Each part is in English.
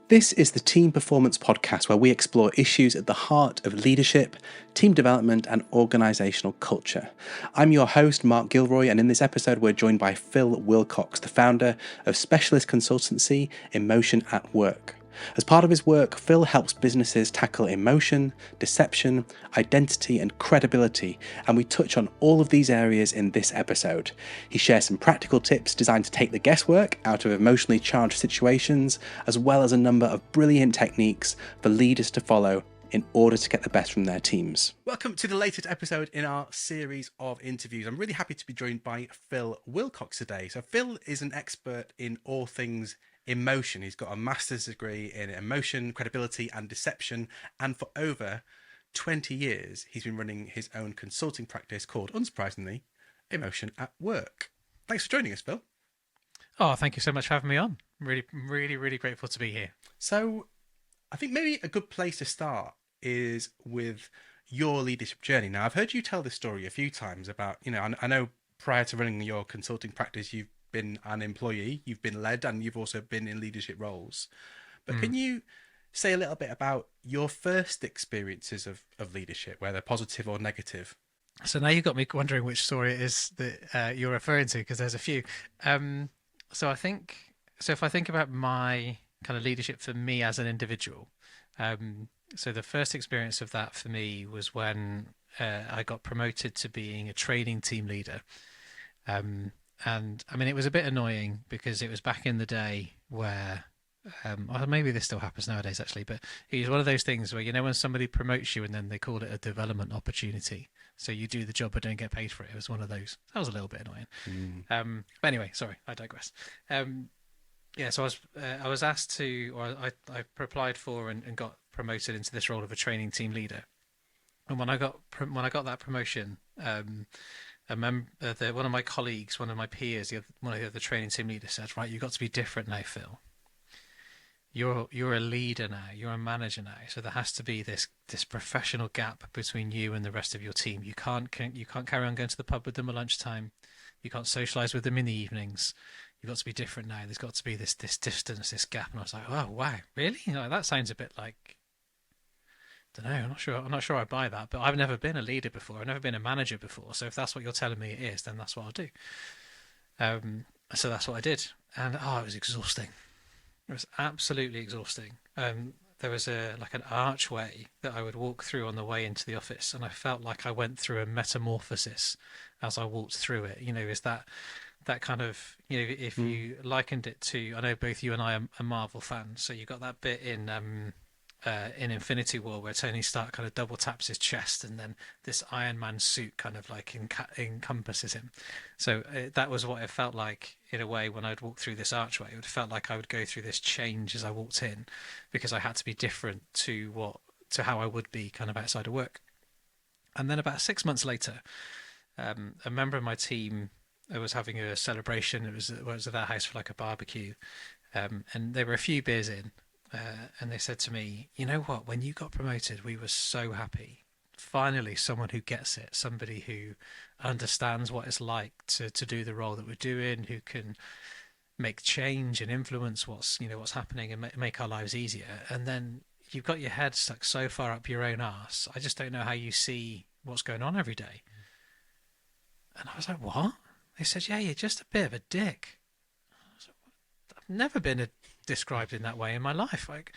This is the Team Performance Podcast, where we explore issues at the heart of leadership, team development, and organisational culture. I'm your host, Mark Gilroy, and in this episode, we're joined by Phil Willcox, the founder of specialist consultancy Emotion at Work. As part of his work, Phil helps businesses tackle emotion, deception, identity, and credibility, and we touch on all of these areas in this episode. He shares some practical tips designed to take the guesswork out of emotionally charged situations, as well as a number of brilliant techniques for leaders to follow in order to get the best from their teams. Welcome to the latest episode in our series of interviews. I'm really happy to be joined by Phil Willcox today. So Phil is an expert in all things emotion. He's got a master's degree in emotion, credibility, and deception. And for over 20 years, he's been running his own consulting practice called, unsurprisingly, Emotion at Work. Thanks for joining us, Phil. Oh, thank you so much for having me on. Really grateful to be here. So I think maybe a good place to start is with your leadership journey. Now, I've heard you tell this story a few times about, I know prior to running your consulting practice, you've been an employee, you've been led, and you've also been in leadership roles. But can you say a little bit about your first experiences of leadership, whether positive or negative? So now you've got me wondering which story it is that you're referring to, because there's a few. So if I think about my kind of leadership for me as an individual, so the first experience of that for me was when I got promoted to being a training team leader. And I mean, it was a bit annoying because it was back in the day where, or maybe this still happens nowadays actually, but it was one of those things where, when somebody promotes you and then they call it a development opportunity. So you do the job but don't get paid for it. It was one of those. That was a little bit annoying. But anyway, sorry, I digress. So I was asked to, or I applied for and got promoted into this role of a training team leader. And when I got that promotion, one of my colleagues, one of my peers, one of the other training team leaders said, "Right, you've got to be different now, Phil. You're a leader now. You're a manager now. So there has to be this professional gap between you and the rest of your team. You can't carry on going to the pub with them at lunchtime. You can't socialise with them in the evenings. You've got to be different now. There's got to be this distance, this gap." And I was like, "Oh wow, really? That sounds a bit like." Don't know. I'm not sure I buy that, but I've never been a leader before. I've never been a manager before. So if that's what you're telling me it is, then that's what I'll do. So that's what I did, and it was exhausting. It was absolutely exhausting. There was an archway that I would walk through on the way into the office, and I felt like I went through a metamorphosis as I walked through it. Is that kind of, if you likened it to, I know both you and I are Marvel fans, so you got that bit in Infinity War where Tony Stark kind of double taps his chest and then this Iron Man suit kind of like encompasses him. So that was what it felt like in a way when I'd walk through this archway. It felt like I would go through this change as I walked in because I had to be different to how I would be kind of outside of work. And then about 6 months later, a member of my team was having a celebration. It was at their house for like a barbecue, and they were a few beers in. And they said to me, "You know what, when you got promoted, we were so happy. Finally, someone who gets it, somebody who understands what it's like to do the role that we're doing, who can make change and influence what's happening and make our lives easier. And then you've got your head stuck so far up your own arse. I just don't know how you see what's going on every day." And I was like, "What?" They said, "Yeah, you're just a bit of a dick." I was like, "I've never been described in that way in my life. Like,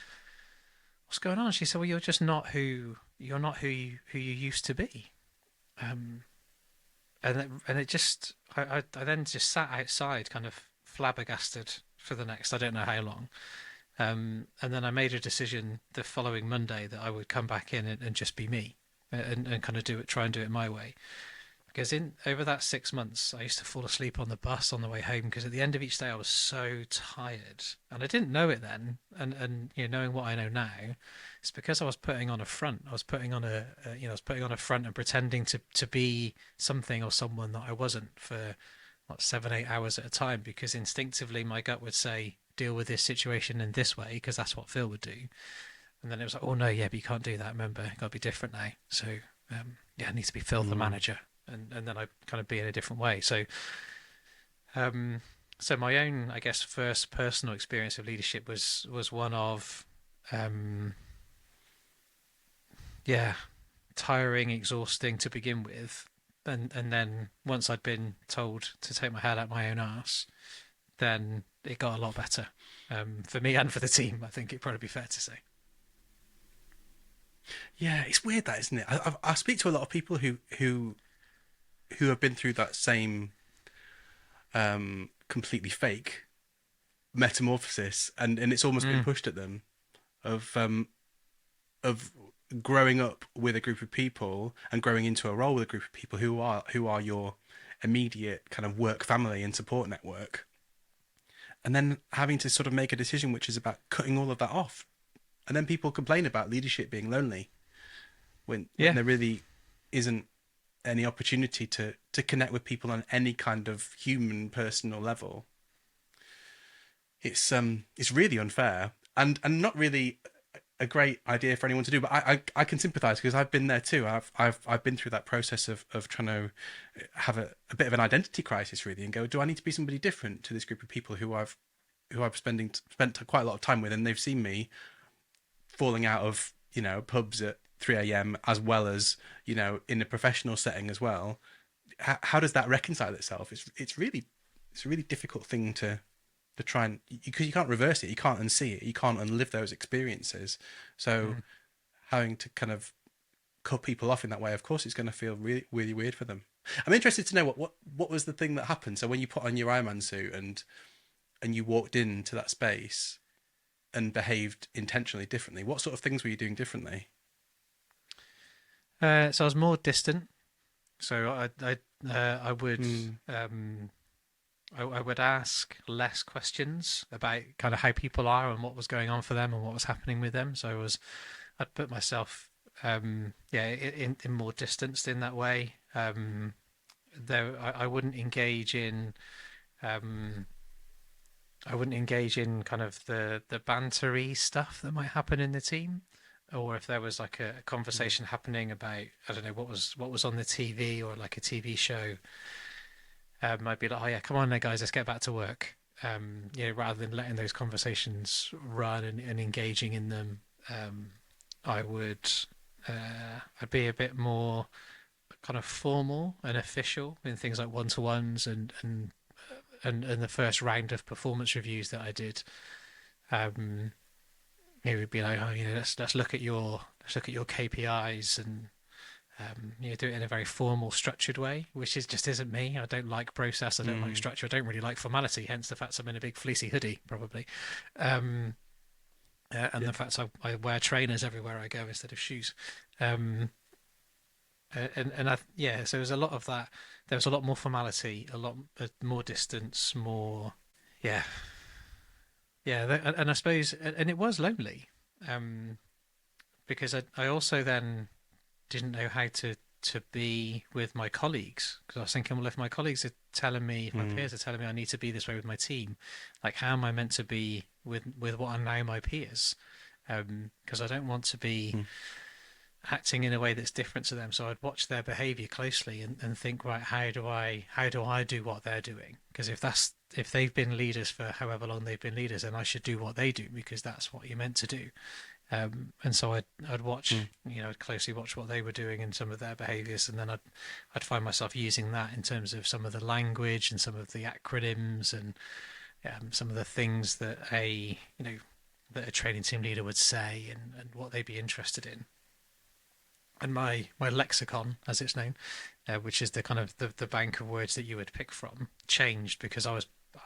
what's going on?" She said, "Well, you're just not who you used to be." And it just, I then just sat outside, kind of flabbergasted for the next I don't know how long. And then I made a decision the following Monday that I would come back in and just be me, and kind of try and do it my way. Because over that 6 months, I used to fall asleep on the bus on the way home because at the end of each day I was so tired, and I didn't know it then. And knowing what I know now, it's because I was putting on a front. I was putting on a front and pretending to be something or someone that I wasn't for 7-8 hours at a time. Because instinctively my gut would say, deal with this situation in this way, because that's what Phil would do. And then it was like, oh no, yeah, but you can't do that. Remember, got to be different now. So I need to be Phil the manager. And then I kind of be in a different way. So So my own, I guess, first personal experience of leadership was one of, um, yeah, tiring, exhausting to begin with, and then once I'd been told to take my head out my own arse, then it got a lot better, for me and for the team. I think it'd probably be fair to say. Yeah, it's weird that, isn't it? I speak to a lot of people who have been through that same completely fake metamorphosis, and it's almost been Mm, pushed at them of growing up with a group of people and growing into a role with a group of people who are your immediate kind of work family and support network, and then having to sort of make a decision which is about cutting all of that off. And then people complain about leadership being lonely when yeah, there really isn't any opportunity to connect with people on any kind of human personal level. It's really unfair and not really a great idea for anyone to do. But I can sympathise because I've been there too. I've been through that process of trying to have a bit of an identity crisis really, and go, do I need to be somebody different to this group of people who I've spent quite a lot of time with, and they've seen me falling out of pubs at 3 a.m. as well as in a professional setting as well. How does that reconcile itself? It's a really difficult thing to try and, because you can't reverse it, you can't unsee it, you can't unlive those experiences. So mm. having to kind of cut people off in that way, of course, it's going to feel really really weird for them. I'm interested to know what was the thing that happened. So when you put on your Iron Man suit and you walked into that space and behaved intentionally differently, what sort of things were you doing differently? So I was more distant. So I would Mm, um, I would ask less questions about kind of how people are and what was going on for them and what was happening with them. So I'd put myself, yeah, in more distanced in that way. Though I wouldn't engage in, um, I wouldn't engage in kind of the bantery stuff that might happen in the team. Or if there was like a mm, conversation happening about, I don't know, what was on the TV or like a TV show, I'd be like, oh yeah, come on there, guys, let's get back to work. Rather than letting those conversations run and engaging in them, I would, I'd be a bit more kind of formal and official in things like one-to-ones and the first round of performance reviews that I did. Um, it would be like, oh, let's look at your KPIs and do it in a very formal, structured way, which just isn't me. I don't like process. I don't like mm. structure. I don't really like formality. Hence the fact I'm in a big fleecy hoodie, probably, um, and Yeah. the fact I wear trainers everywhere I go instead of shoes. Um, yeah, so there's a lot of that. There was a lot more formality, a lot more distance, more, yeah, yeah. And I suppose, and it was lonely, um, because I also then didn't know how to be with my colleagues because I was thinking, well, if my colleagues are telling me, if my Mm, peers are telling me I need to be this way with my team, like how am I meant to be with what are now my peers? Because I don't want to be mm, acting in a way that's different to them. So I'd watch their behaviour closely and think, right, how do I do what they're doing? Because if they've been leaders for however long they've been leaders, then I should do what they do because that's what you're meant to do. And so I'd watch, mm, I'd closely watch what they were doing and some of their behaviours, and then I'd find myself using that in terms of some of the language and some of the acronyms and some of the things that a training team leader would say and what they'd be interested in. And my lexicon, as it's known, which is the kind of the bank of words that you would pick from, changed because I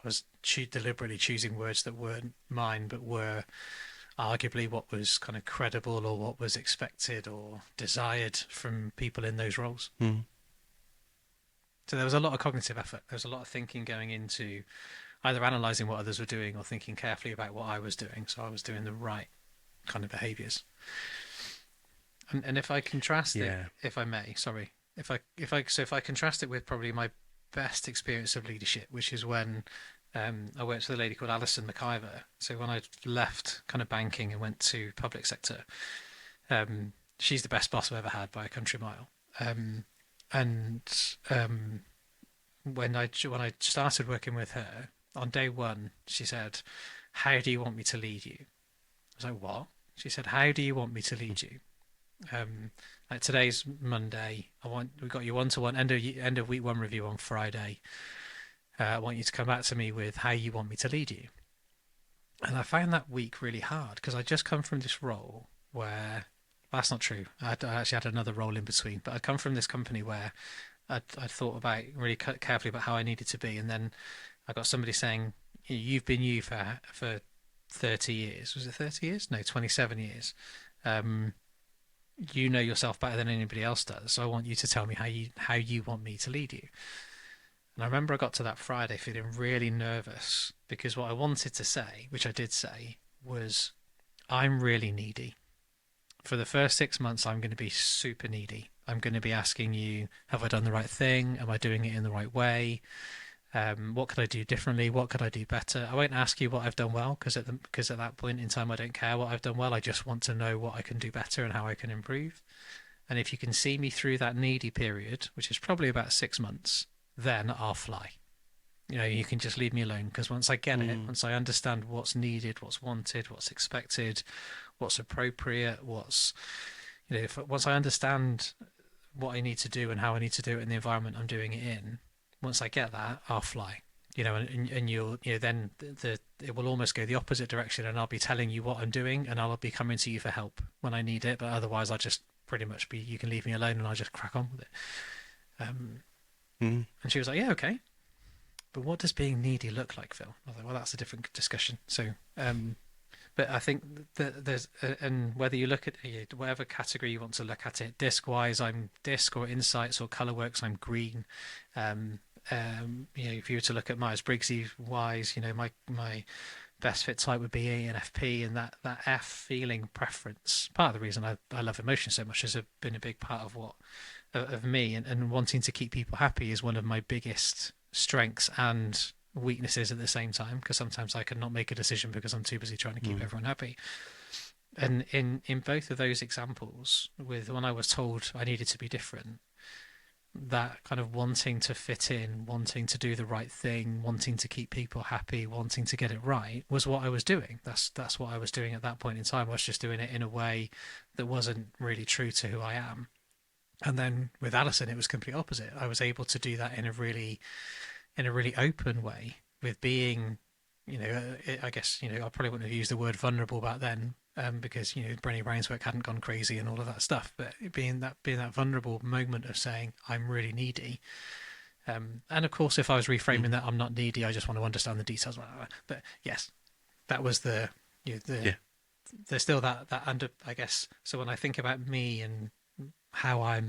was deliberately choosing words that weren't mine, but were arguably what was kind of credible or what was expected or desired from people in those roles. mm. So there was a lot of cognitive effort. There was a lot of thinking going into either analysing what others were doing or thinking carefully about what I was doing. So I was doing the right kind of behaviours. And if I contrast it, Yeah. if I may, sorry, if I contrast it with probably my best experience of leadership, which is when I worked with a lady called Alison McIver. So when I left kind of banking and went to public sector, she's the best boss I've ever had by a country mile. And when I started working with her, on day one, she said, "How do you want me to lead you?" I was like, "What?" She said, "How do you want me to lead you?" Um, like today's Monday. We got your one-to-one end of week one review on Friday. I want you to come back to me with how you want me to lead you. And I found that week really hard because I just come from this role where, well, that's not true. I actually had another role in between, but I'd come from this company where I'd thought about really carefully about how I needed to be, and then I got somebody saying, "You've been you for 30 years. Was it 30 years? No, 27 years. Um, you know yourself better than anybody else does. So I want you to tell me how you want me to lead you." And I remember I got to that Friday feeling really nervous because what I wanted to say, which I did say, was, "I'm really needy. For the first 6 months, I'm going to be super needy. I'm going to be asking you, have I done the right thing? Am I doing it in the right way? What could I do differently? What could I do better? I won't ask you what I've done well because at that point in time, I don't care what I've done well. I just want to know what I can do better and how I can improve. And if you can see me through that needy period, which is probably about 6 months, then I'll fly. You can just leave me alone because once I get it, once I understand what's needed, what's wanted, what's expected, what's appropriate, once I understand what I need to do and how I need to do it in the environment I'm doing it in, once I get that, I'll fly. And you'll, then it will almost go the opposite direction, and I'll be telling you what I'm doing, and I'll be coming to you for help when I need it. But otherwise, I'll just pretty much you can leave me alone, and I'll just crack on with it. And she was like, "Yeah, okay. But what does being needy look like, Phil?" I was like, "Well, that's a different discussion." But I think that and whether you look at whatever category you want to look at it, disc wise, I'm disc, or insights or colorworks, I'm green. If you were to look at Myers-Briggs wise, my best fit type would be ENFP, and that F feeling preference. Part of the reason I love emotion so much has been a big part of what of me, and wanting to keep people happy is one of my biggest strengths and weaknesses at the same time, because sometimes I cannot make a decision because I'm too busy trying to keep everyone happy. And in both of those examples, with when I was told I needed to be different, that kind of wanting to fit in, wanting to do the right thing, wanting to keep people happy, wanting to get it right was what I was doing. That's what I was doing at that point in time. I was just doing it in a way that wasn't really true to who I am. And then with Alison, it was complete opposite. I was able to do that in a really open way, with being, I guess, I probably wouldn't have used the word vulnerable back then, because Brené Brown's work hadn't gone crazy and all of that stuff. But being that vulnerable moment of saying I'm really needy, and of course, if I was reframing that I'm not needy, I just want to understand the details. But yes, that was there's still that under, I guess. So when I think about me and how I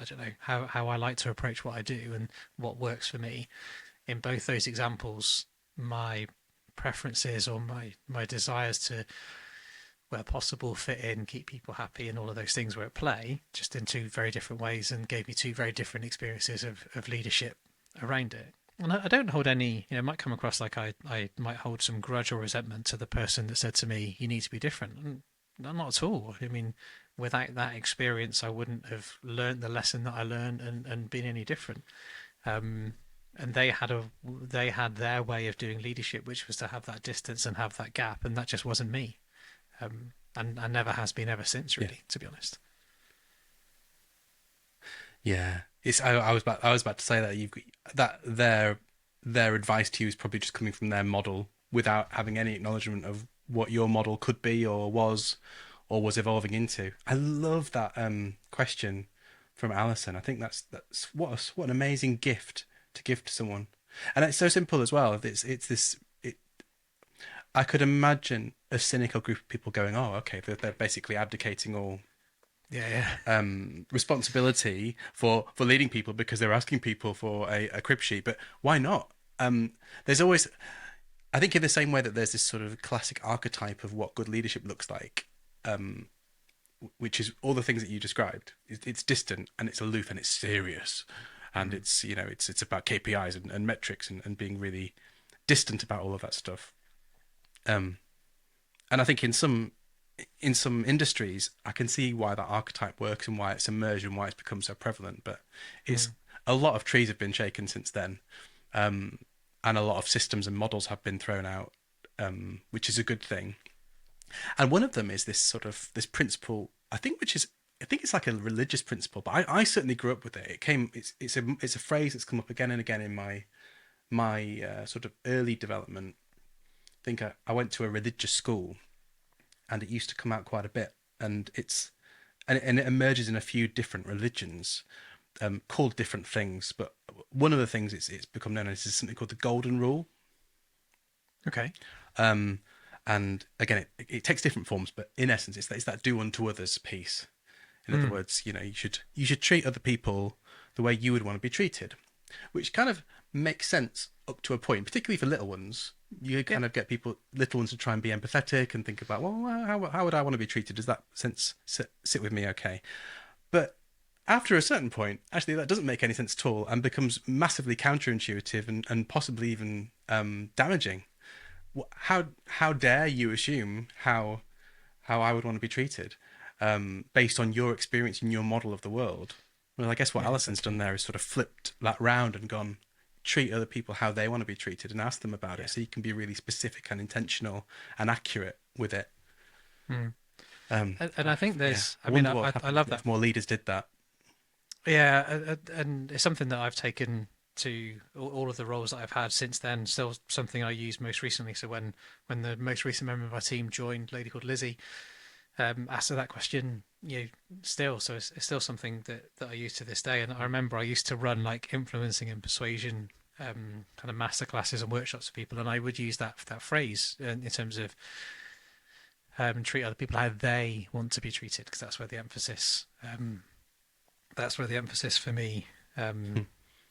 don't know how I like to approach what I do and what works for me, in both those examples, my preferences or my desires to, where possible, fit in, keep people happy, and all of those things were at play, just in two very different ways, and gave me two very different experiences of leadership around it. And I don't hold any, it might come across like I might hold some grudge or resentment to the person that said to me, "You need to be different." Not at all. I mean, without that experience, I wouldn't have learned the lesson that I learned and been any different. And they had their way of doing leadership, which was to have that distance and have that gap, and that just wasn't me. And never has been ever since, really, to be honest. Yeah, I was about to say that their advice to you is probably just coming from their model without having any acknowledgement of what your model could be or was evolving into. I love that question from Alison. I think that's what an amazing gift to give to someone, and it's so simple as well. It's this. I could imagine a cynical group of people going, "Oh, okay, they're basically abdicating all Yeah. responsibility for leading people because they're asking people for a crib sheet." But why not? There's always, I think, in the same way that there's this sort of classic archetype of what good leadership looks like, which is all the things that you described. It's distant and it's aloof and it's serious, and it's about KPIs and metrics and being really distant about all of that stuff. And I think in some industries, I can see why that archetype works and why it's emerged and why it's become so prevalent. But it's a lot of trees have been shaken since then. and a lot of systems and models have been thrown out, which is a good thing. And one of them is this sort of this principle, I think, which is I think it's like a religious principle, but I certainly grew up with it. It's a phrase that's come up again and again in my sort of early development. I think I went to a religious school, and it used to come out quite a bit, and it emerges in a few different religions, called different things. But one of the things it's become known as is something called the Golden Rule. Okay. And again, it takes different forms, but in essence, it's that do unto others piece. In other words, you should treat other people the way you would want to be treated, which kind of makes sense up to a point, particularly for little ones. You kind of get little ones to try and be empathetic and think about, well, how would I want to be treated? Does that sense sit with me okay? But after a certain point, actually, that doesn't make any sense at all and becomes massively counterintuitive and possibly even damaging. How dare you assume how I would want to be treated based on your experience and your model of the world? Well, I guess what Alison's done there is sort of flipped that round and gone, treat other people how they want to be treated and ask them about it, so you can be really specific and intentional and accurate with it. And I think there's, I love that if more leaders did that. Yeah, and it's something that I've taken to all of the roles that I've had since then. Still something I used most recently. So when the most recent member of our team joined, a lady called Lizzie, asked her that question, so it's still something that I use to this day. And I remember I used to run like influencing and persuasion kind of masterclasses and workshops for people, and I would use that phrase in terms of treat other people how they want to be treated, because that's where the emphasis for me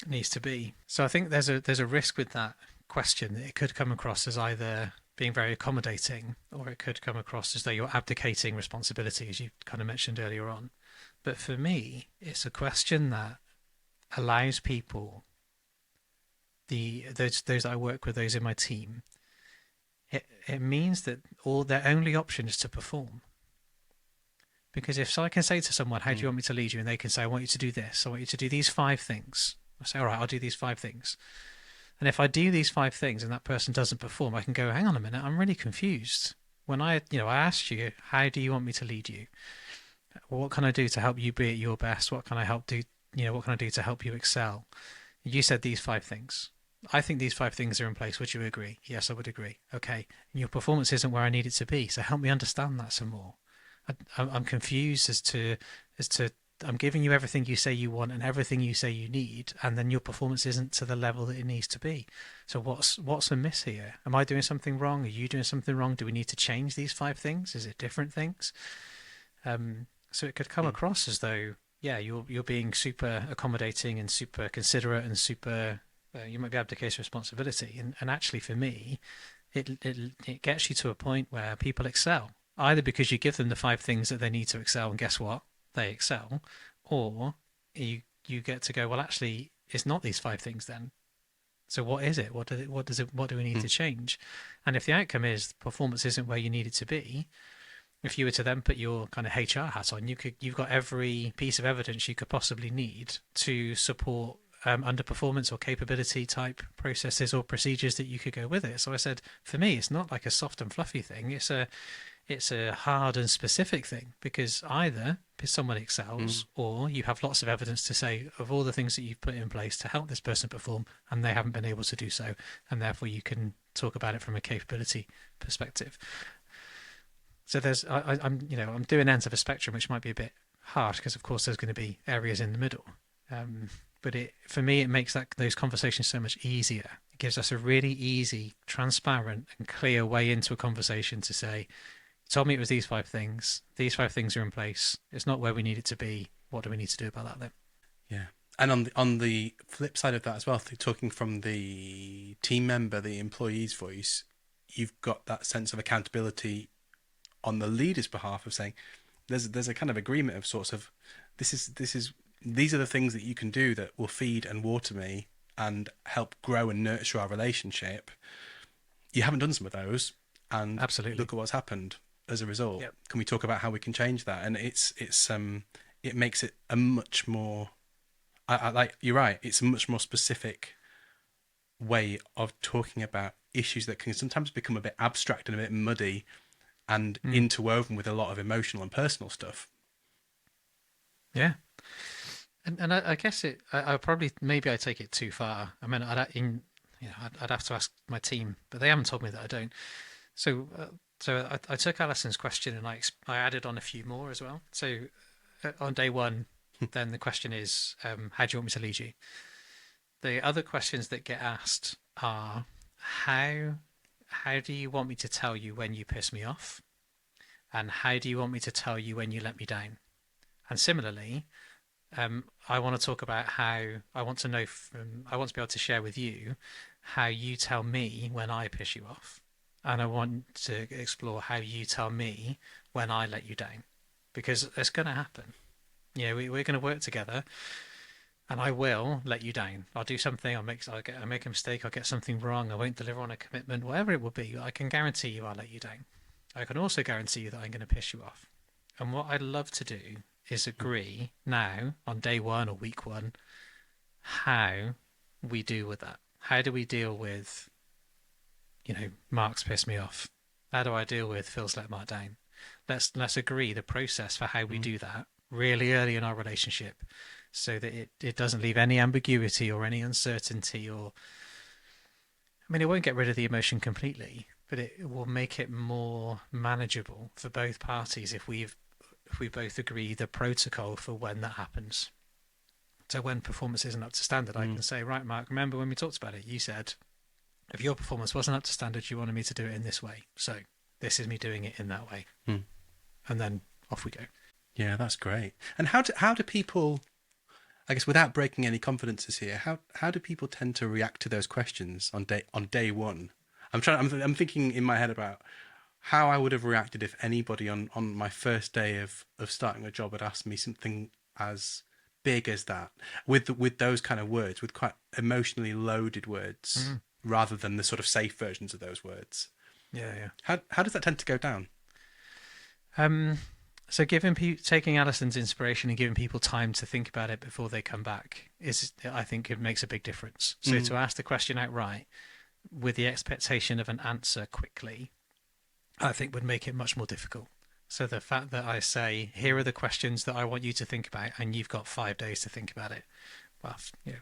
needs to be. So I think there's a risk with that question that it could come across as either being very accommodating, or it could come across as though you're abdicating responsibility, as you kind of mentioned earlier on. But for me, it's a question that allows people, those that I work with, those in my team, it means that their only option is to perform. Because if I can say to someone, how do you want me to lead you? And they can say, I want you to do this. I want you to do these 5 things. I say, all right, I'll do these 5 things. And if I do these 5 things and that person doesn't perform, I can go, hang on a minute, I'm really confused. When I asked you, how do you want me to lead you? What can I do to help you be at your best? What can I do to help you excel? You said these 5 things. I think these 5 things are in place. Would you agree? Yes, I would agree. Okay. And your performance isn't where I need it to be. So help me understand that some more. I'm confused as to I'm giving you everything you say you want and everything you say you need, and then your performance isn't to the level that it needs to be. So what's amiss here? Am I doing something wrong? Are you doing something wrong? Do we need to change these 5 things? Is it different things? So it could come across as though, you're being super accommodating and super considerate and super you might be abdicating responsibility, and actually for me, it gets you to a point where people excel, either because you give them the 5 things that they need to excel, and guess what? They excel, or you get to go, well, actually, it's not these 5 things then. So what is it? What do we need to change? And if the outcome is performance isn't where you need it to be, if you were to then put your kind of HR hat on, you've got every piece of evidence you could possibly need to support underperformance or capability type processes or procedures that you could go with it. So I said, for me, it's not like a soft and fluffy thing. It's a hard and specific thing, because either someone excels or you have lots of evidence to say of all the things that you've put in place to help this person perform and they haven't been able to do so, and therefore you can talk about it from a capability perspective. So I'm doing ends of a spectrum, which might be a bit harsh because of course there's going to be areas in the middle. But for me, it makes those conversations so much easier. It gives us a really easy, transparent and clear way into a conversation to say, told me it was these 5 things. These 5 things are in place. It's not where we need it to be. What do we need to do about that then? Yeah. And on the flip side of that as well, talking from the team member, the employee's voice, you've got that sense of accountability on the leader's behalf of saying, there's a kind of agreement of sorts of, these are the things that you can do that will feed and water me and help grow and nurture our relationship. You haven't done some of those, and absolutely, look at what's happened as a result. Yep. Can we talk about how we can change that? And it makes it a much more, I like, you're right, it's a much more specific way of talking about issues that can sometimes become a bit abstract and a bit muddy and Mm. interwoven with a lot of emotional and personal stuff. Yeah. And I guess I probably, maybe I take it too far. I mean, I'd have to ask my team, but they haven't told me that I don't. So, I took Alison's question and I added on a few more as well. So, on day one, then the question is, how do you want me to lead you? The other questions that get asked are, how how do you want me to tell you when you piss me off? And how do you want me to tell you when you let me down? And similarly, I want to talk about how I want to know I want to be able to share with you how you tell me when I piss you off. And I want to explore how you tell me when I let you down. Because it's going to happen. We're going to work together and I will let you down. I'll do something, I make a mistake, I'll get something wrong, I won't deliver on a commitment, whatever it will be. I can guarantee you I'll let you down. I can also guarantee you that I'm going to piss you off. And what I'd love to do is agree now on day one or week one how we deal with that. How do we deal with, Mark's pissed me off? How do I deal with Phil's let Mark down? Let's agree the process for how we do that really early in our relationship so that it doesn't leave any ambiguity or any uncertainty or I mean it won't get rid of the emotion completely, but it will make it more manageable for both parties if we both agree the protocol for when that happens. So when performance isn't up to standard, I can say, right, Mark, remember when we talked about it, you said if your performance wasn't up to standard, you wanted me to do it in this way. So this is me doing it in that way. And then off we go. Yeah, that's great. And how do people, I guess, without breaking any confidences here, how do people tend to react to those questions on day one? I'm thinking in my head about how I would have reacted if anybody on my first day of starting a job had asked me something as big as that, with those kind of words, with quite emotionally loaded words, rather than the sort of safe versions of those words. Yeah, yeah. How does that tend to go down? So taking Alison's inspiration and giving people time to think about it before they come back I think it makes a big difference. So to ask the question outright with the expectation of an answer quickly, I think would make it much more difficult. So the fact that I say, here are the questions that I want you to think about, and you've got 5 days to think about it, well,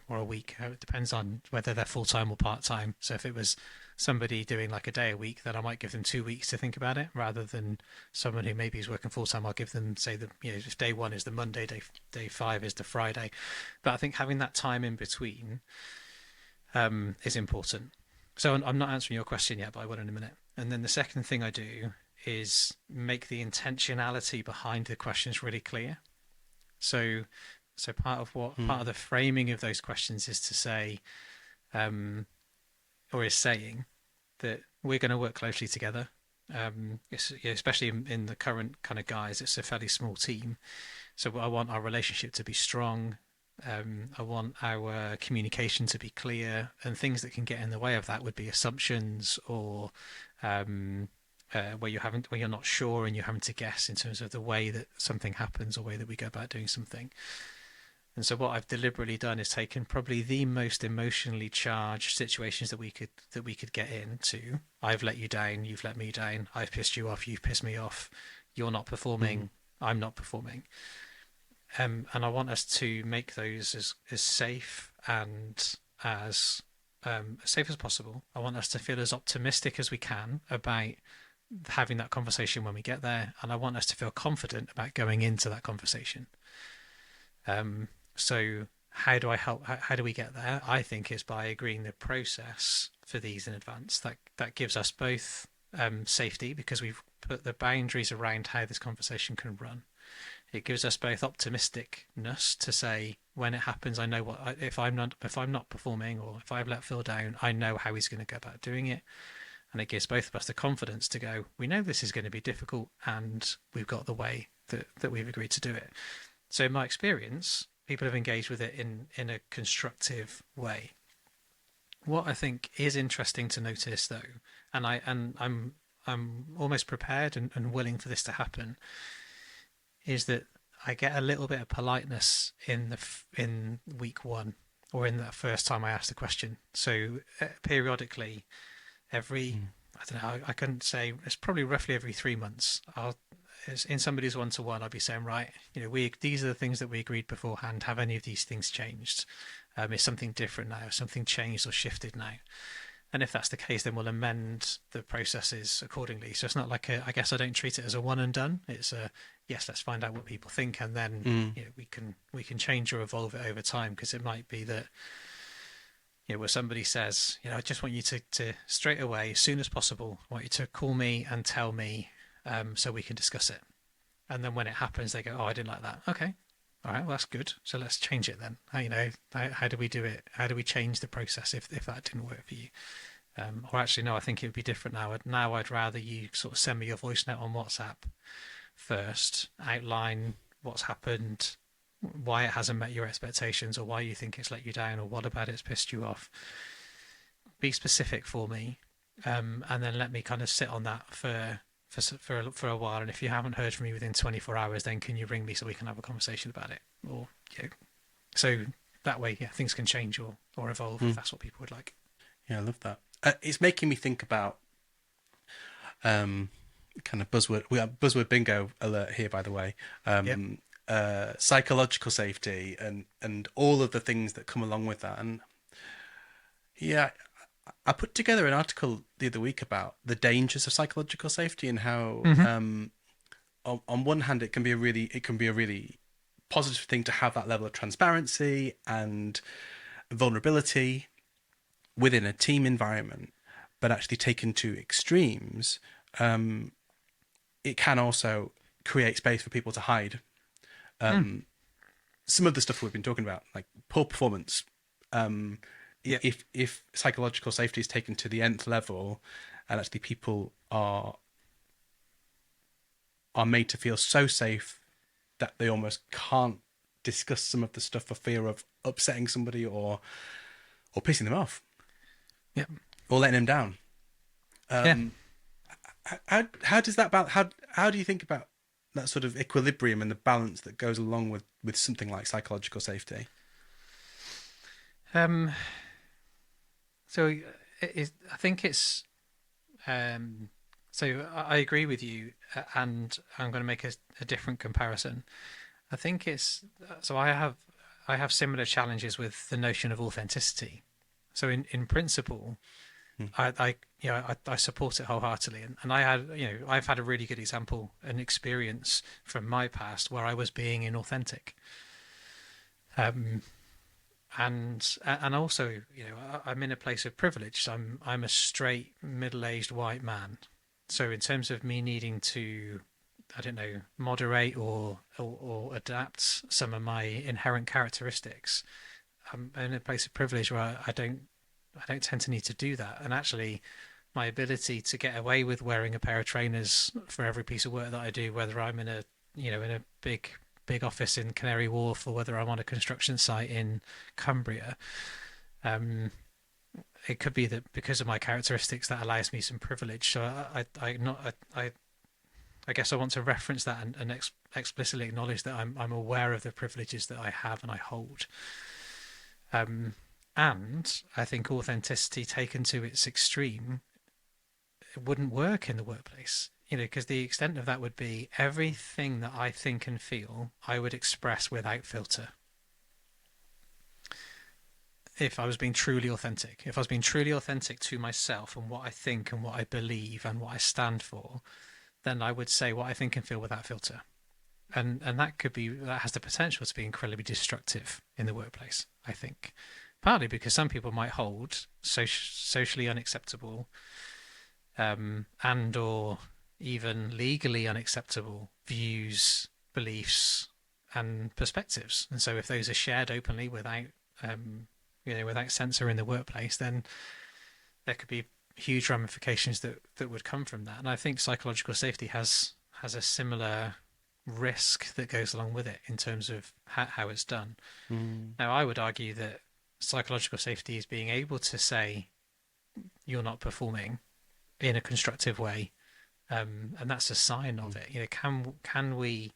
or a week. It depends on whether they're full-time or part-time. So if it was somebody doing like a day a week, then I might give them 2 weeks to think about it, rather than someone who maybe is working full-time. I'll give them, say, if day one is the Monday, day five is the Friday. But I think having that time in between is important. So I'm not answering your question yet, but I will in a minute. And then the second thing I do is make the intentionality behind the questions really clear. So part of the framing of those questions is to say, or is saying that we're going to work closely together. Especially in the current kind of guys, it's a fairly small team. So I want our relationship to be strong. I want our communication to be clear, and things that can get in the way of that would be assumptions or where you're not sure and you're having to guess in terms of the way that something happens or way that we go about doing something. And so what I've deliberately done is taken probably the most emotionally charged situations that we could get into. I've let you down, you've let me down. I've pissed you off, you've pissed me off. You're not performing, I'm not performing. And I want us to make those as safe and as safe as possible. I want us to feel as optimistic as we can about having that conversation when we get there, and I want us to feel confident about going into that conversation. So how do I help? How do we get there? I think is by agreeing the process for these in advance. That gives us both safety because we've put the boundaries around how this conversation can run. It gives us both optimisticness to say when it happens, I know if I'm not performing or if I've let Phil down, I know how he's going to go about doing it. And it gives both of us the confidence to go, we know this is going to be difficult and we've got the way that we've agreed to do it. So in my experience, people have engaged with it in a constructive way. What I think is interesting to notice though, and I'm almost prepared and willing for this to happen, is that I get a little bit of politeness in week one. or in that first time I asked the question. So periodically, every, I don't know, I couldn't say, it's probably roughly every 3 months. In somebody's one-to-one, I'll be saying, right, these are the things that we agreed beforehand. Have any of these things changed? Is something different now? Something changed or shifted now? And if that's the case, then we'll amend the processes accordingly. So it's not like I guess I don't treat it as a one and done. It's a yes, let's find out what people think, and then we can change or evolve it over time. Because it might be that where somebody says, I just want you to straight away, as soon as possible, I want you to call me and tell me, so we can discuss it. And then when it happens, they go, oh, I didn't like that. Okay, all right, well that's good. So let's change it then. How do we do it? How do we change the process if that didn't work for you? Or actually, no, I think it would be different now. Now I'd rather you sort of send me your voice note on WhatsApp first, outline what's happened, why it hasn't met your expectations, or why you think it's let you down, or what about it's pissed you off. Be specific for me, and then let me kind of sit on that for a while. And if you haven't heard from me within 24 hours, then can you ring me so we can have a conversation about it? Or so that way, things can change or evolve if that's what people would like. Yeah, I love that. It's making me think about kind of buzzword. We have buzzword bingo alert here, by the way. Psychological safety and all of the things that come along with that. And yeah, I put together an article the other week about the dangers of psychological safety and how, on one hand, it can be a really positive thing to have that level of transparency and vulnerability within a team environment, but actually taken to extremes, it can also create space for people to hide. Some of the stuff we've been talking about, like poor performance, if psychological safety is taken to the nth level, and actually people are made to feel so safe that they almost can't discuss some of the stuff for fear of upsetting somebody or pissing them off. Yeah. Or letting him down. How does that how do you think about that sort of equilibrium and the balance that goes along with something like psychological safety? So I think it's so I agree with you, and I'm going to make a different comparison. I think it's so I have similar challenges with the notion of authenticity. So in principle, I support it wholeheartedly, and I've had a really good example, an experience from my past where I was being inauthentic, and also I'm in a place of privilege. So I'm a straight middle-aged white man, so in terms of me needing to, I don't know, moderate or adapt some of my inherent characteristics, I'm in a place of privilege where I don't tend to need to do that. And actually, my ability to get away with wearing a pair of trainers for every piece of work that I do, whether I'm in a big office in Canary Wharf or whether I'm on a construction site in Cumbria, it could be that because of my characteristics that allows me some privilege. So I guess I want to reference that and explicitly acknowledge that I'm aware of the privileges that I have and I hold. And I think authenticity taken to its extreme, it wouldn't work in the workplace, because the extent of that would be everything that I think and feel, I would express without filter. If I was being truly authentic, to myself and what I think and what I believe and what I stand for, then I would say what I think and feel without filter. And that has the potential to be incredibly destructive in the workplace, I think. Partly because some people might hold socially unacceptable and or even legally unacceptable views, beliefs, and perspectives. And so if those are shared openly without censor in the workplace, then there could be huge ramifications that would come from that. And I think psychological safety has a similar risk that goes along with it in terms of how it's done. Now, I would argue that psychological safety is being able to say you're not performing in a constructive way, and that's a sign of it. Can we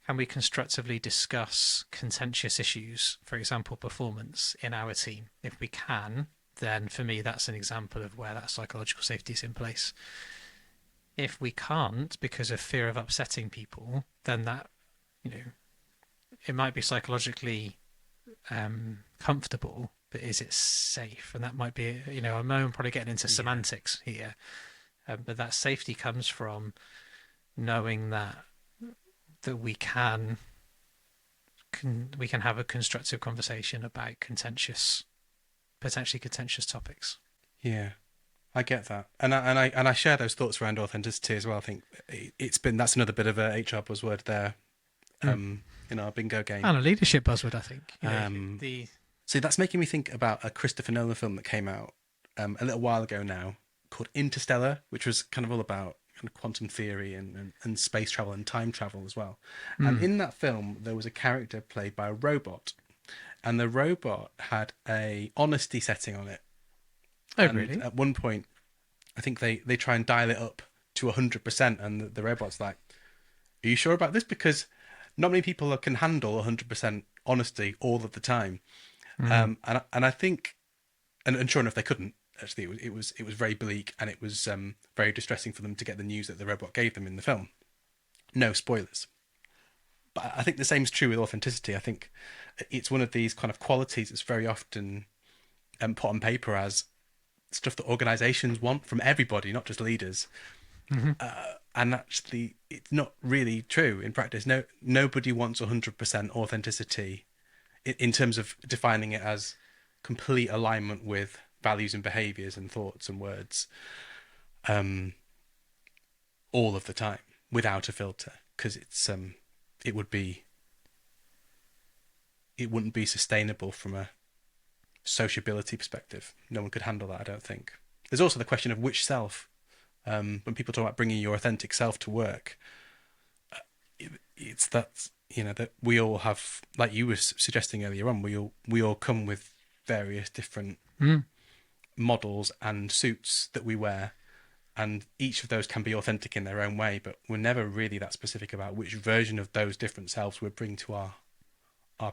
can we constructively discuss contentious issues, for example, performance in our team? If we can, then for me, that's an example of where that psychological safety is in place. If we can't, because of fear of upsetting people, then that, you know, it might be psychologically comfortable, but is it safe? And that might be, you know, I'm probably getting into semantics here, but that safety comes from knowing that we can have a constructive conversation about potentially contentious topics. Yeah, I get that, and I share those thoughts around authenticity as well. I think that's another bit of a HR buzzword there, in our bingo game, and a leadership buzzword, I think. You know, So that's making me think about a Christopher Nolan film that came out a little while ago now called Interstellar, which was kind of all about kind of quantum theory and space travel and time travel as well. And in that film, there was a character played by a robot, and the robot had a honesty setting on it. Oh, and really? At one point, I think they try and dial it up to 100%, and the robot's like, "Are you sure about this? Because not many people can handle 100% honesty all of the time." And I think, and sure enough, they couldn't. Actually, it was very bleak, and it was very distressing for them to get the news that the robot gave them in the film. No spoilers. But I think the same is true with authenticity. I think it's one of these kind of qualities that's very often put on paper as stuff that organisations want from everybody, not just leaders. And actually, it's not really true in practice. Nobody wants 100% authenticity in terms of defining it as complete alignment with values and behaviours and thoughts and words all of the time without a filter, because it wouldn't be sustainable from a sociability perspective. No one could handle that, I don't think. There's also the question of which self. When people talk about bringing your authentic self to work, it's that, you know, that we all have, like you were suggesting earlier on, we all come with various different models and suits that we wear, and each of those can be authentic in their own way, but we're never really that specific about which version of those different selves we bring to our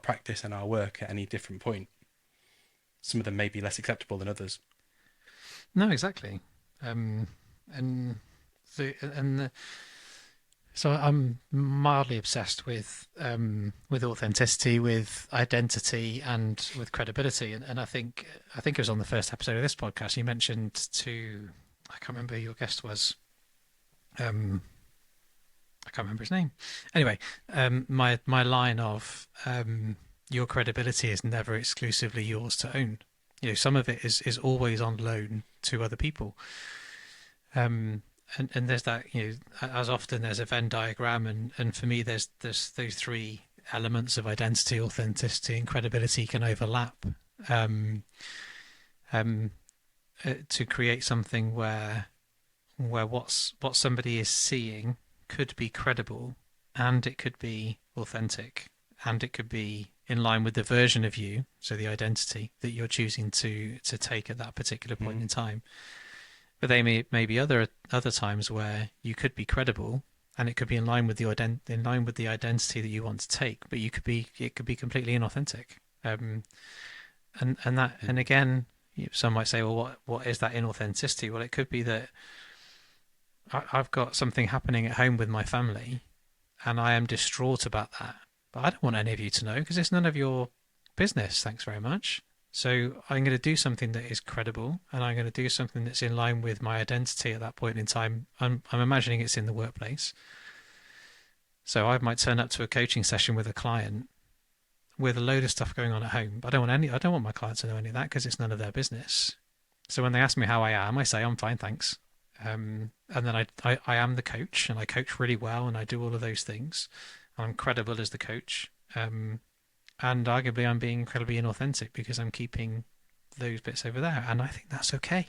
practice and our work at any different point. Some of them may be less acceptable than others. No, exactly. So I'm mildly obsessed with authenticity, with identity, and with credibility. And I think it was on the first episode of this podcast you mentioned I can't remember who your guest was. I can't remember his name. Anyway, my line of your credibility is never exclusively yours to own. You know, some of it is always on loan to other people. And there's that, you know, as often there's a Venn diagram, and for me there's those three elements of identity, authenticity, and credibility can overlap to create something where what somebody is seeing could be credible, and it could be authentic, and it could be in line with the version of you, so the identity that you're choosing to take at that particular point in time. But they may be other times where you could be credible, and it could be in line with the identity that you want to take, but it could be completely inauthentic. And again, some might say, well, what is that inauthenticity? Well, it could be that I've got something happening at home with my family, and I am distraught about that. But I don't want any of you to know, because it's none of your business. Thanks very much. So I'm going to do something that is credible, and I'm going to do something that's in line with my identity at that point in time. I'm imagining it's in the workplace. So I might turn up to a coaching session with a client with a load of stuff going on at home. I don't want my clients to know any of that, because it's none of their business. So when they ask me how I am, I say I'm fine, thanks. And then I am the coach, and I coach really well, and I do all of those things. I'm credible as the coach. And arguably I'm being incredibly inauthentic because I'm keeping those bits over there, and I think that's okay.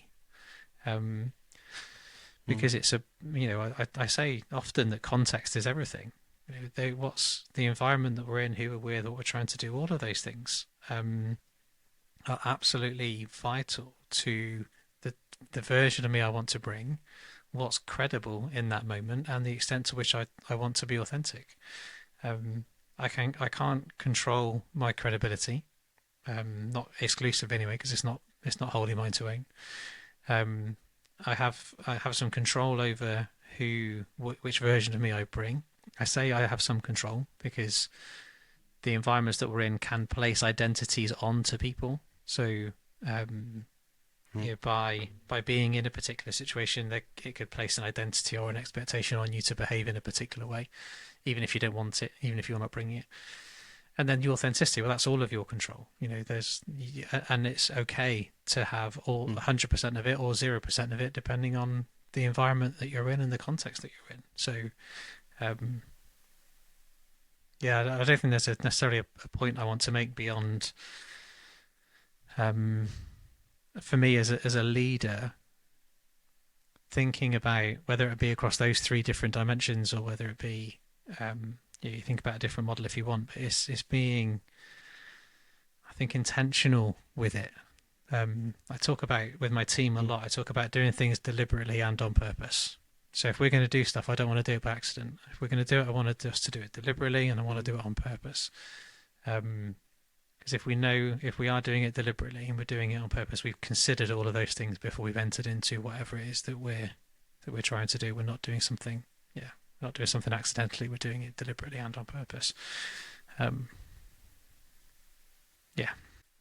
Because it's I say often that context is everything. You know, what's the environment that we're in, who we're with, what we're trying to do, all of those things are absolutely vital to the version of me I want to bring, what's credible in that moment, and the extent to which I want to be authentic. I can't control my credibility, not exclusive anyway, because it's not wholly mine to own. Um, I have some control over which version of me I bring. I say I have some control because the environments that we're in can place identities onto people. So um, Mm. by being in a particular situation, it could place an identity or an expectation on you to behave in a particular way, even if you don't want it, even if you're not bringing it. And then the authenticity, well, that's all of your control. And it's okay to have all 100% of it or 0% of it, depending on the environment that you're in and the context that you're in. So, um, yeah, I don't think there's necessarily a point I want to make beyond, um, for me as a leader, thinking about whether it be across those three different dimensions or whether it be, you think about a different model if you want, but it's being, I think, intentional with it. I talk about with my team a lot. I talk about doing things deliberately and on purpose. So if we're going to do stuff, I don't want to do it by accident. If we're going to do it, I want us to do it deliberately, and I want to do it on purpose. Because if we are doing it deliberately and we're doing it on purpose, we've considered all of those things before we've entered into whatever it is that we're trying to do. We're not doing something, not doing something accidentally. We're doing it deliberately and on purpose. Um, yeah.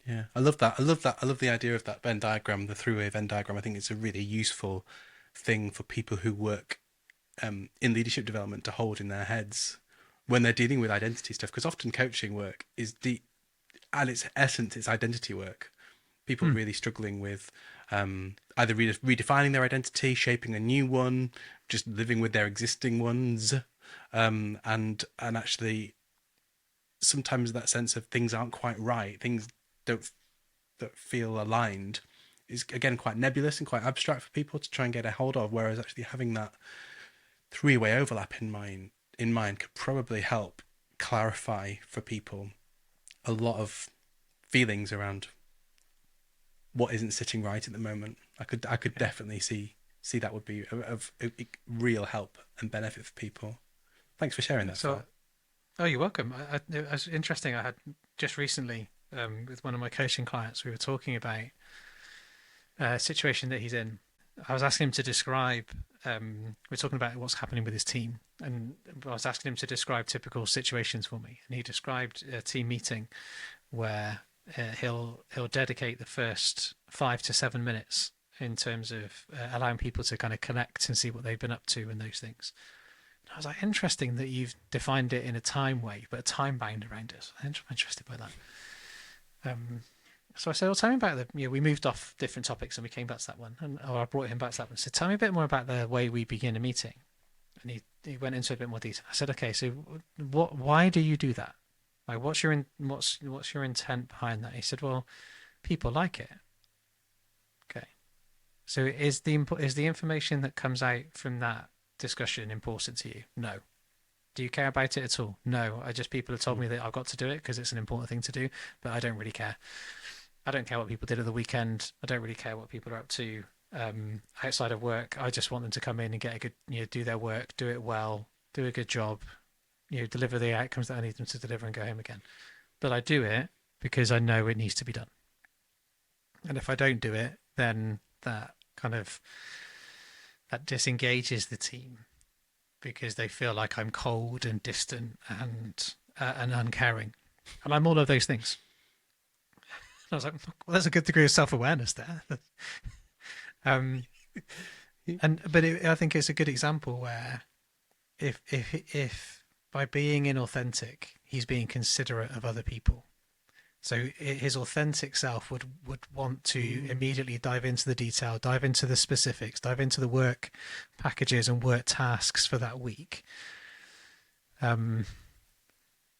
Yeah, I love that. I love that. I love the idea of that Venn diagram, the three-way Venn diagram. I think it's a really useful thing for people who work in leadership development to hold in their heads when they're dealing with identity stuff. Because often coaching work is at its essence, it's identity work. People really struggling with either redefining their identity, shaping a new one, just living with their existing ones, and actually sometimes that sense of things aren't quite right, things don't feel aligned, is again quite nebulous and quite abstract for people to try and get a hold of. Whereas actually having that three-way overlap in mind could probably help clarify for people a lot of feelings around what isn't sitting right at the moment. I could definitely see that would be of real help and benefit for people. Thanks for sharing that, So, Phil. oh, you're welcome. It was interesting. I had just recently, with one of my coaching clients, we were talking about a situation that he's in. I was asking him to describe. We're talking about what's happening with his team, and I was asking him to describe typical situations for me. And he described a team meeting where he'll dedicate the first 5 to 7 minutes in terms of allowing people to kind of connect and see what they've been up to and those things. And I was like, interesting that you've defined it in a time way, but a time bound around it. I'm interested by that. So I said, well, tell me about we moved off different topics and we came back to that one. Or I brought him back to that one. So tell me a bit more about the way we begin a meeting. And he went into a bit more detail. I said, okay, so why do you do that? Like, what's your intent behind that? He said, well, people like it. Okay. So is the information that comes out from that discussion important to you? No. Do you care about it at all? No. People have told me that I've got to do it because it's an important thing to do, but I don't really care. I don't care what people did at the weekend. I don't really care what people are up to outside of work. I just want them to come in and get a good, do their work, do it well, do a good job, deliver the outcomes that I need them to deliver and go home again. But I do it because I know it needs to be done. And if I don't do it, then that disengages the team because they feel like I'm cold and distant and uncaring. And I'm all of those things. I was like, well, there's a good degree of self-awareness there. I think it's a good example where if by being inauthentic, he's being considerate of other people. So his authentic self would want to immediately dive into the detail, dive into the specifics, dive into the work packages and work tasks for that week. And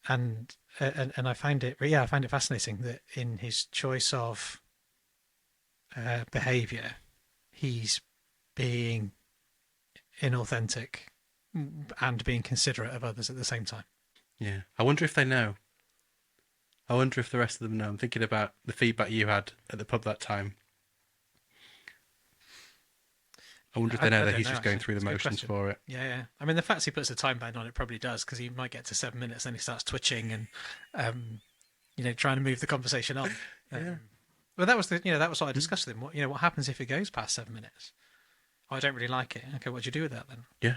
I find it fascinating that in his choice of behavior, he's being inauthentic and being considerate of others at the same time. Yeah, I wonder if they know. I wonder if the rest of them know. I'm thinking about the feedback you had at the pub that time. I wonder if they know I that don't he's know, just going actually. through the It's a good motions question. for it. Yeah, yeah. I mean, the fact he puts a time band on it probably does, because he might get to 7 minutes, then he starts twitching and, um, trying to move the conversation on. Yeah. But that was what I discussed with him. What happens if it goes past 7 minutes? Oh, I don't really like it. Okay, what do you do with that then? Yeah.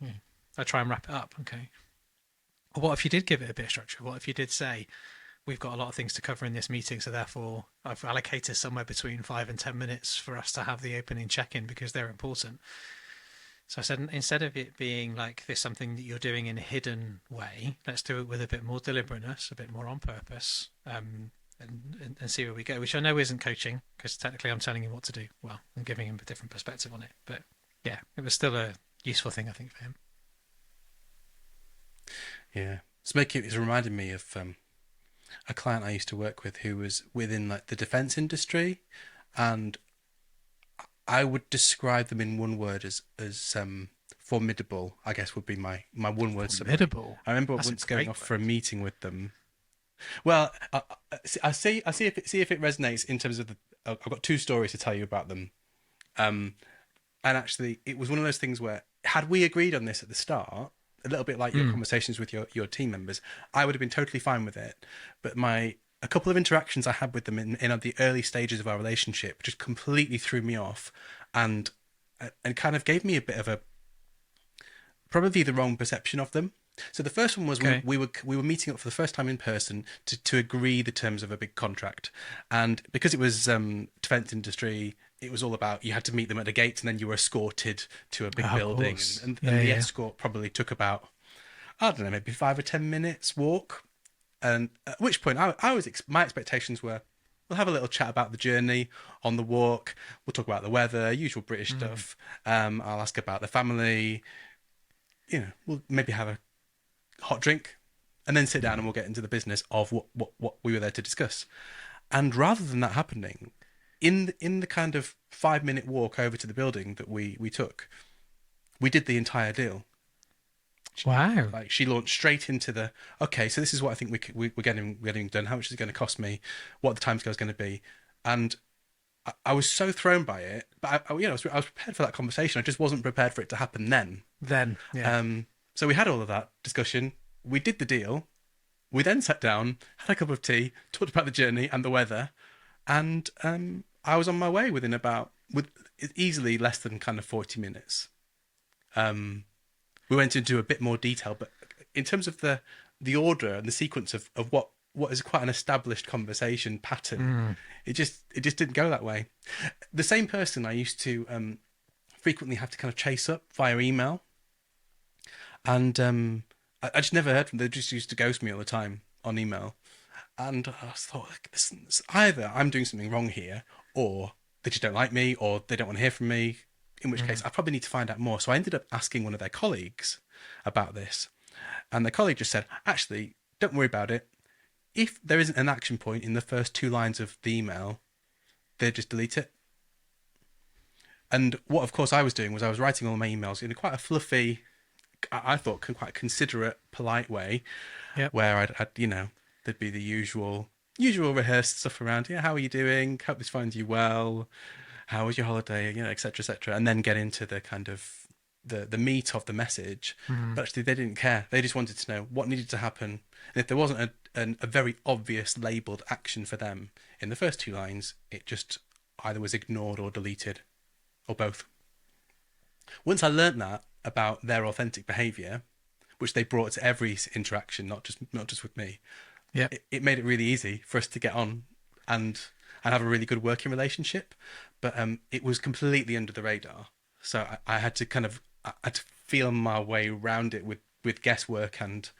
Yeah. I try and wrap it up. Okay. Or what if you did give it a bit of structure? What if you did say, we've got a lot of things to cover in this meeting, so therefore I've allocated somewhere between 5 and 10 minutes for us to have the opening check-in because they're important. So I said, instead of it being like this something that you're doing in a hidden way, let's do it with a bit more deliberateness, a bit more on purpose, and see where we go. Which I know isn't coaching, because technically I'm telling him what to do. Well, I'm giving him a different perspective on it, but yeah, it was still a useful thing, I think, for him. Yeah. It's reminded me of a client I used to work with who was within like the defense industry, and I would describe them in one word as formidable. I guess would be my one word summary. Formidable. I remember That's once a going great off for a word. meeting with them. Well, I see if it resonates in terms of the. I've got two stories to tell you about them. And actually, it was one of those things where had we agreed on this at the start, a little bit like your Mm. conversations with your team members, I would have been totally fine with it. But a couple of interactions I had with them in the early stages of our relationship just completely threw me off, and and kind of gave me a bit of a probably the wrong perception of them. So the first one was Okay. we were meeting up for the first time in person to agree the terms of a big contract, and because it was defense industry, it was all about you had to meet them at the gates and then you were escorted to a big Oh, of building, course. and Yeah, the yeah. escort probably took about I don't know maybe 5 or 10 minutes walk, and at which point my expectations were we'll have a little chat about the journey on the walk. We'll talk about the weather, usual British Mm. stuff. I'll ask about the family. We'll maybe have a hot drink, and then sit down and we'll get into the business of what we were there to discuss. And rather than that happening, in the kind of 5 minute walk over to the building that we took, we did the entire deal. Wow. Like she launched straight into the okay, so this is what I think we're getting done. How much is it going to cost me? What the timescale is going to be? And I was so thrown by it, but I was prepared for that conversation. I just wasn't prepared for it to happen then. Then, yeah. So we had all of that discussion. We did the deal. We then sat down, had a cup of tea, talked about the journey and the weather, and I was on my way with easily less than kind of 40 minutes. We went into a bit more detail, but in terms of the order and the sequence of what is quite an established conversation pattern, Mm. it just didn't go that way. The same person I used to frequently have to kind of chase up via email, and I just never heard from them. They just used to ghost me all the time on email. And I thought, like, listen, either I'm doing something wrong here, or they just don't like me, or they don't want to hear from me. In which case, Mm. I probably need to find out more. So I ended up asking one of their colleagues about this, and their colleague just said, "Actually, don't worry about it. If there isn't an action point in the first two lines of the email, they just delete it." And what, of course, I was doing was I was writing all my emails in quite a fluffy, I thought, quite considerate, polite way, Yep. where there'd be the usual rehearsed stuff around. Yeah, how are you doing? Hope this finds you well. How was your holiday? Etc. Etc. And then get into the kind of the meat of the message. Mm. But actually, they didn't care. They just wanted to know what needed to happen. And if there wasn't a very obvious labeled action for them in the first two lines, it just either was ignored or deleted, or both. Once I learnt that about their authentic behaviour, which they brought to every interaction, not just with me, Yep. it made it really easy for us to get on and have a really good working relationship. But it was completely under the radar, so I had to I had to feel my way around it with guesswork and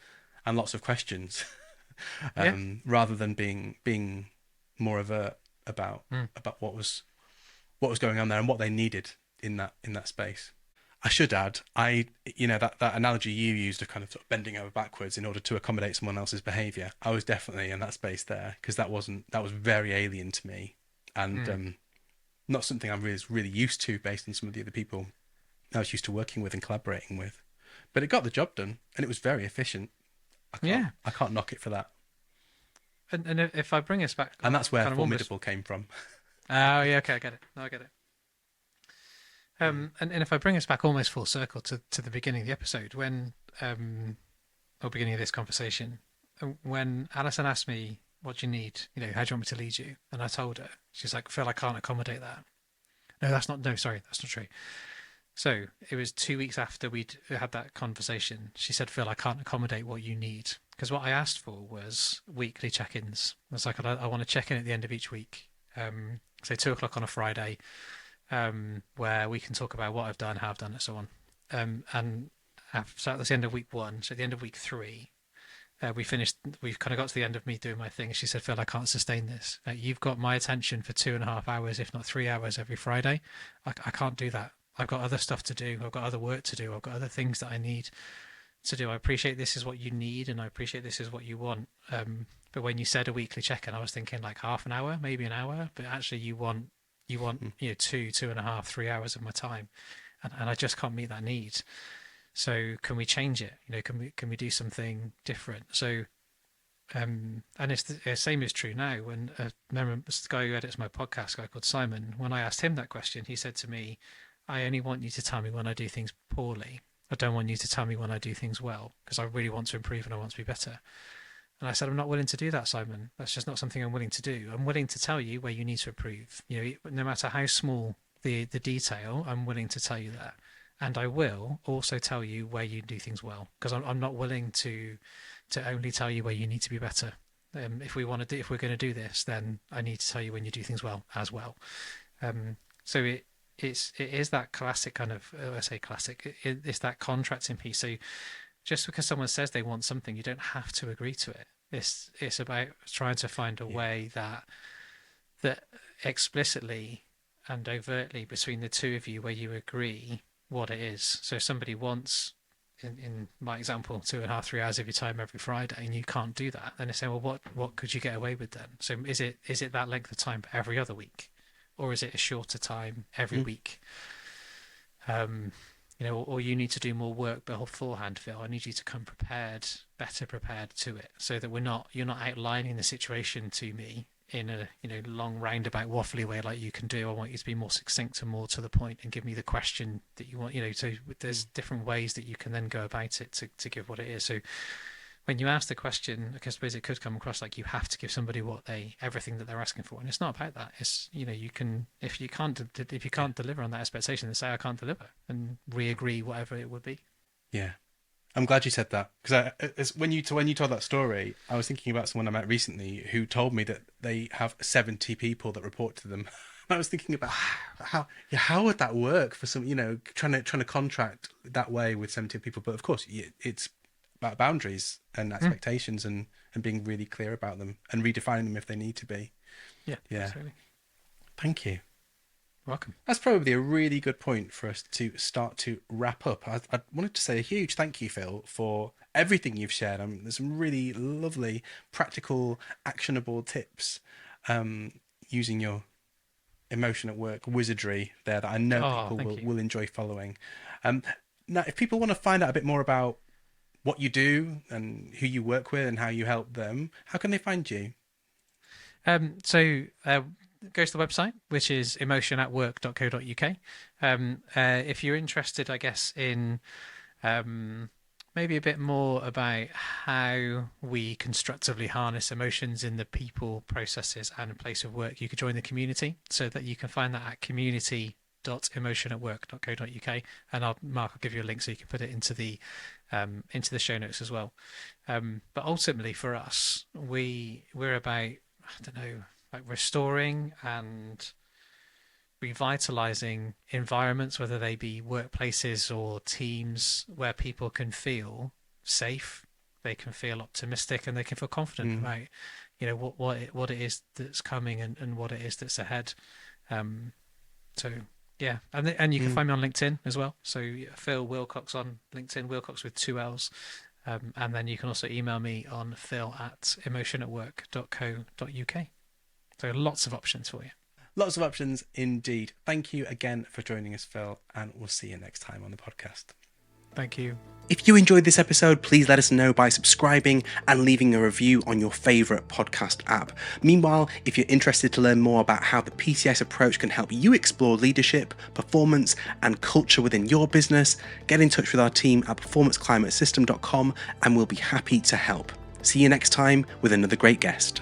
lots of questions, Yeah. rather than being more overt Mm. about what was going on there and what they needed in that space. I should add, that analogy you used of kind of, sort of bending over backwards in order to accommodate someone else's behaviour. I was definitely in that space there, because that was very alien to me, and Mm. not something I'm really used to based on some of the other people I was used to working with and collaborating with. But it got the job done, and it was very efficient. I can't Yeah. I can't knock it for that, And if I bring us back, and that's where kind of almost. formidable came from. Oh, yeah. Okay, I get it. No, I get it. And if I bring us back almost full circle to the beginning of the episode, when or beginning of this conversation, when Alison asked me, "What do you need? How do you want me to lead you?" And I told her, she's like, "Phil, I can't accommodate that." No, that's not. No, sorry, that's not true. So it was 2 weeks after we'd had that conversation. She said, "Phil, I can't accommodate what you need." Because what I asked for was weekly check-ins. I was like, I want to check in at the end of each week, say 2 o'clock on a Friday, where we can talk about what I've done, how I've done it, so on. And so that's the end of week 1. So at the end of week 3, we finished. We've kind of got to the end of me doing my thing. She said, "Phil, I can't sustain this. You've got my attention for 2.5 hours, if not 3 hours every Friday. I can't do that. I've got other stuff to do. I've got other work to do. I've got other things that I need to do. I appreciate this is what you need, and I appreciate this is what you want. But when you said a weekly check-in, I was thinking like half an hour, maybe an hour. But actually, you want 2.5, 3 hours of my time, and I just can't meet that need. So can we change it? Can we do something different? So, and it's the same is true now. When remember this guy who edits my podcast, a guy called Simon, when I asked him that question, he said to me, "I only want you to tell me when I do things poorly. I don't want you to tell me when I do things well, because I really want to improve and I want to be better." And I said, "I'm not willing to do that, Simon. That's just not something I'm willing to do. I'm willing to tell you where you need to improve. No matter how small the detail, I'm willing to tell you that. And I will also tell you where you do things well, because I'm not willing to only tell you where you need to be better. If we're going to do this, then I need to tell you when you do things well as well." So it is that classic kind of, I say classic, it's that contracting piece. So just because someone says they want something, you don't have to agree to it. It's about trying to find a way that explicitly and overtly between the two of you, where you agree what it is. So if somebody wants, in my example, 2.5, 3 hours of your time every Friday, and you can't do that, then they say, "Well, what could you get away with then?" So is it that length of time every other week, or is it a shorter time every week? Or you need to do more work beforehand, Phil. I need you to come better prepared to it, so that you're not outlining the situation to me in a long roundabout waffly way like you can do. I want you to be more succinct and more to the point, and give me the question that you want. So there's different ways that you can then go about it to give what it is. So when you ask the question, I suppose it could come across like you have to give somebody everything that they're asking for, and it's not about that. It's you can, if you can't deliver on that expectation, then say, "I can't deliver," and re-agree whatever it would be. Yeah, I'm glad you said that, because when you told that story, I was thinking about someone I met recently who told me that they have 70 people that report to them. I was thinking about how would that work for some, trying to contract that way with 70 people. But of course, it's about boundaries and expectations, and being really clear about them and redefining them if they need to be. Yeah. Absolutely. Thank you. Welcome. That's probably a really good point for us to start to wrap up. I wanted to say a huge thank you, Phil, for everything you've shared. There's some really lovely, practical, actionable tips using your emotion at work wizardry there that I know people will enjoy following. Now, if people want to find out a bit more about what you do and who you work with and how you help them, how can they find you? Go to the website, which is emotionatwork.co.uk. If you're interested, I guess, in maybe a bit more about how we constructively harness emotions in the people, processes, and place of work, you could join the community. So that you can find that at community.emotionatwork.co.uk, and Mark will give you a link so you can put it into the show notes as well. But ultimately, for us, we're about, like restoring and revitalizing environments, whether they be workplaces or teams, where people can feel safe, they can feel optimistic, and they can feel confident about what it is that's coming, and what it is that's ahead. So yeah, and you can find me on LinkedIn as well. So Phil Willcox on LinkedIn, Willcox with 2 L's. And then you can also email me on phil@emotionatwork.co.uk. So lots of options for you. Lots of options indeed. Thank you again for joining us, Phil, and we'll see you next time on the podcast. Thank you. If you enjoyed this episode, please let us know by subscribing and leaving a review on your favourite podcast app. Meanwhile, if you're interested to learn more about how the PCS approach can help you explore leadership, performance, and culture within your business, get in touch with our team at performanceclimatesystem.com and we'll be happy to help. See you next time with another great guest.